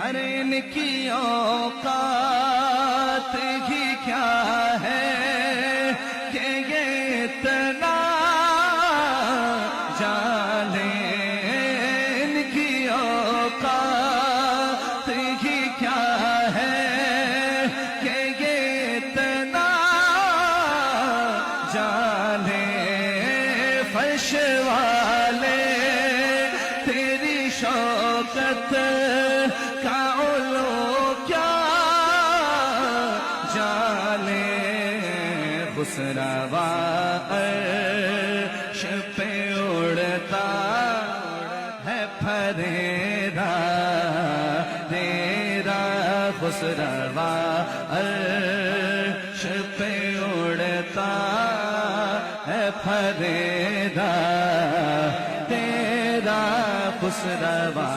ارے ان کی اوقات ہی کیا ہے کہ یہ اتنا جانے، ان کی اوقات ہی کیا ہے کہ یہ اتنا جانے، فرش والے تیری شوکت کا علو کیا جانے، خسروا عرش پہ اڑتا ہے پھریرا تیرا، خسروا عرش پہ اڑتا ہے پھریرا تیرا، خسروا